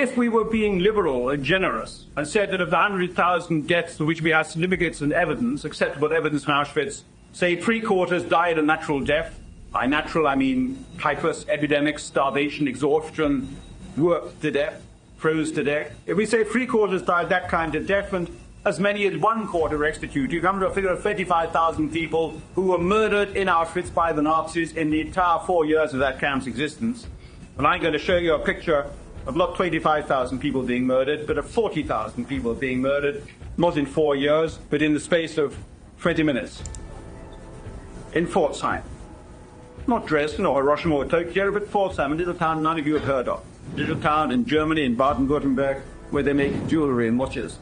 if we were being liberal and generous and said that of the 100,000 deaths for which we have certificates and evidence, acceptable evidence from Auschwitz, say 3/4 died a natural death. By natural, I mean typhus, epidemics, starvation, exhaustion, worked to death, froze to death. If we say 3/4 died that kind of death and as many as 1/4 were executed, you come to a figure of 35,000 people who were murdered in Auschwitz by the Nazis in the entire 4 years of that camp's existence. And I'm going to show you a picture of not 25,000 people being murdered, but of 40,000 people being murdered, not in 4 years, but in the space of 20 minutes. In Pforzheim. Not Dresden or Hiroshima or Tokyo, but Pforzheim, a little town none of you have heard of. A little town in Germany, in Baden-Württemberg, where they make jewellery and watches.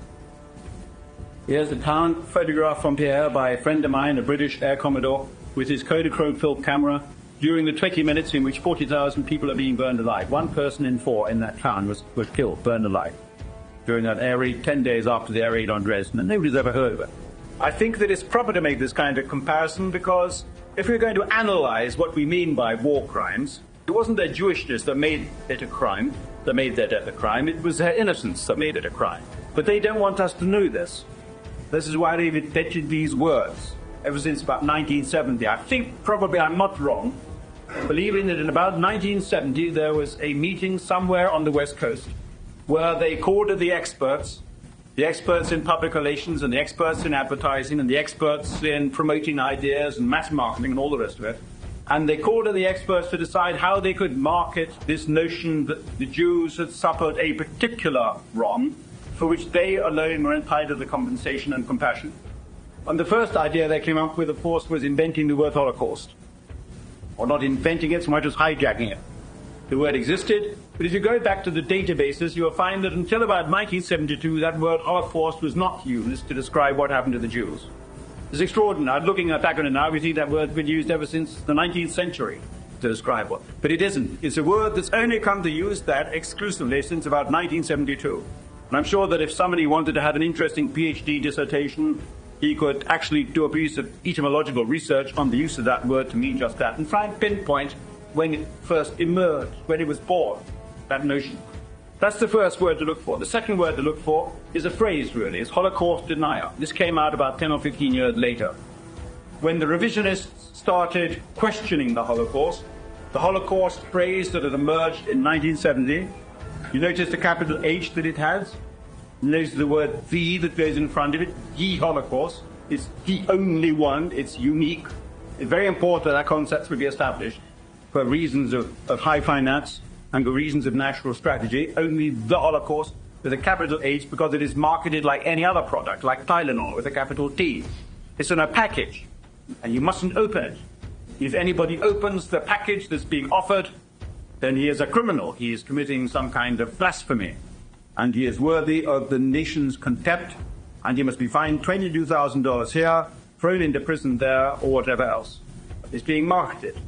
Here's a town photograph from Pierre by a friend of mine, a British Air Commodore, with his Kodachrome film camera, during the 20 minutes in which 40,000 people are being burned alive. 1 person in 4 in that town was killed, burned alive, during that air raid, 10 days after the air raid on Dresden, and nobody's ever heard of it. I think that it's proper to make this kind of comparison because if we're going to analyze what we mean by war crimes, it wasn't their Jewishness that made it a crime, that made their death a crime, it was their innocence that made it a crime. But they don't want us to know this. This is why they've invented these words ever since about 1970. I think probably I'm not wrong, believing that in about 1970 there was a meeting somewhere on the West Coast where they called the experts in public relations and the experts in advertising and the experts in promoting ideas and mass marketing and all the rest of it. And they called in the experts to decide how they could market this notion that the Jews had suffered a particular wrong for which they alone were entitled to compensation and compassion. And the first idea they came up with, of course, was inventing the word Holocaust. Or not inventing it so much as hijacking it. The word existed, but if you go back to the databases, you will find that until about 1972, that word Holocaust was not used to describe what happened to the Jews. It's extraordinary. Looking back on it now, we see that word's been used ever since the 19th century to describe what. But it isn't. It's a word that's only come to use that exclusively since about 1972. And I'm sure that if somebody wanted to have an interesting PhD dissertation, he could actually do a piece of etymological research on the use of that word to mean just that and try and pinpoint when it first emerged, when it was born, that notion. That's the first word to look for. The second word to look for is a phrase, really. It's Holocaust denier. This came out about 10 or 15 years later. When the revisionists started questioning the Holocaust phrase that had emerged in 1970, you notice the capital H that it has? You notice the word the that goes in front of it, the Holocaust. It's the only one, it's unique. It's very important that concepts will be established for reasons of high finance and for reasons of national strategy. Only the Holocaust with a capital H because it is marketed like any other product, like Tylenol with a capital T. It's in a package, and you mustn't open it. If anybody opens the package that's being offered, then he is a criminal. He is committing some kind of blasphemy, and he is worthy of the nation's contempt, and he must be fined $22,000 here, thrown into prison there, or whatever else. It's being marketed.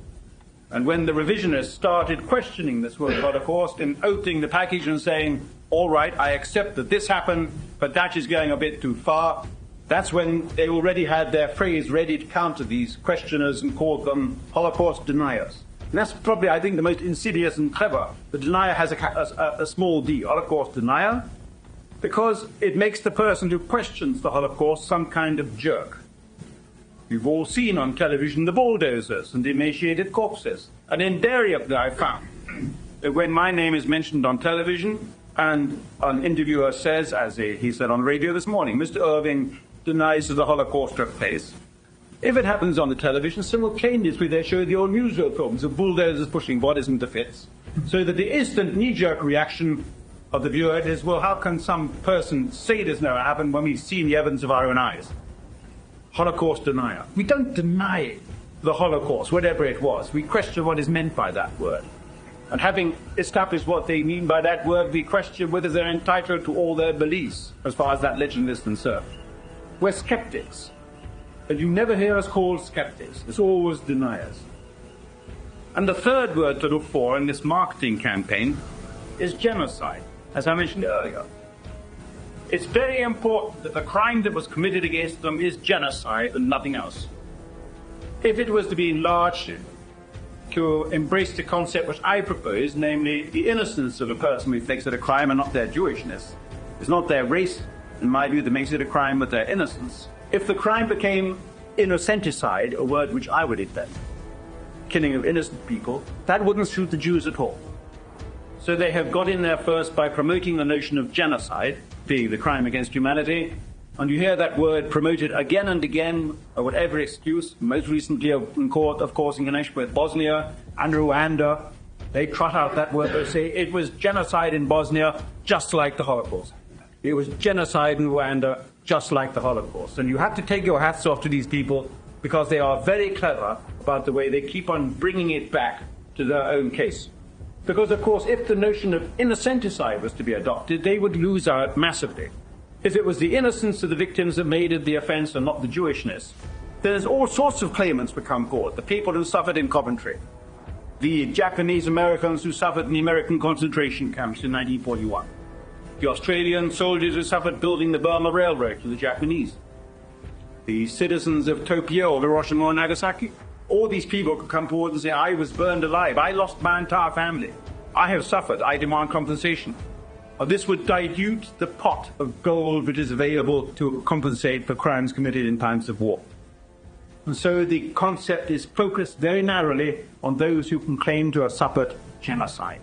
And when the revisionists started questioning this word Holocaust and opening the package and saying, all right, I accept that this happened, but that is going a bit too far, that's when they already had their phrase ready to counter these questioners and called them Holocaust deniers. And that's probably, I think, the most insidious and clever. The denier has a small d, Holocaust denier, because it makes the person who questions the Holocaust some kind of jerk. You've all seen on television the bulldozers and the emaciated corpses. And invariably I found that when my name is mentioned on television and an interviewer says, as he said on radio this morning, Mr. Irving denies that the Holocaust took place. If it happens on the television, simultaneously they show the old newsreel films of bulldozers pushing bodies into fits. So that the instant knee-jerk reaction of the viewer is, well, how can some person say this never happened when we've seen the evidence of our own eyes? Holocaust denier. We don't deny the Holocaust, whatever it was. We question what is meant by that word. And having established what they mean by that word, we question whether they're entitled to all their beliefs, as far as that legend is concerned. We're skeptics. And you never hear us called skeptics. It's always deniers. And the third word to look for in this marketing campaign is genocide, as I mentioned earlier. It's very important that the crime that was committed against them is genocide and nothing else. If it was to be enlarged, to embrace the concept which I propose, namely the innocence of a person who inflicts a crime and not their Jewishness. It's not their race, in my view, that makes it a crime, but their innocence. If the crime became innocenticide, a word which I would invent, killing of innocent people, that wouldn't suit the Jews at all. So they have got in there first by promoting the notion of genocide, being the crime against humanity, and you hear that word promoted again and again, or whatever excuse, most recently in court, of course, in connection with Bosnia and Rwanda. They trot out that word, they say it was genocide in Bosnia, just like the Holocaust. It was genocide in Rwanda, just like the Holocaust. And you have to take your hats off to these people, because they are very clever about the way they keep on bringing it back to their own case. Because, of course, if the notion of innocenticide was to be adopted, they would lose out massively. If it was the innocence of the victims that made it the offence and not the Jewishness, then there's all sorts of claimants would come forward. The people who suffered in Coventry, the Japanese Americans who suffered in the American concentration camps in 1941, the Australian soldiers who suffered building the Burma Railroad to the Japanese, the citizens of Tokyo or Hiroshima or Nagasaki. All these people could come forward and say, I was burned alive, I lost my entire family, I have suffered, I demand compensation. This would dilute the pot of gold which is available to compensate for crimes committed in times of war. And so the concept is focused very narrowly on those who can claim to have suffered genocide.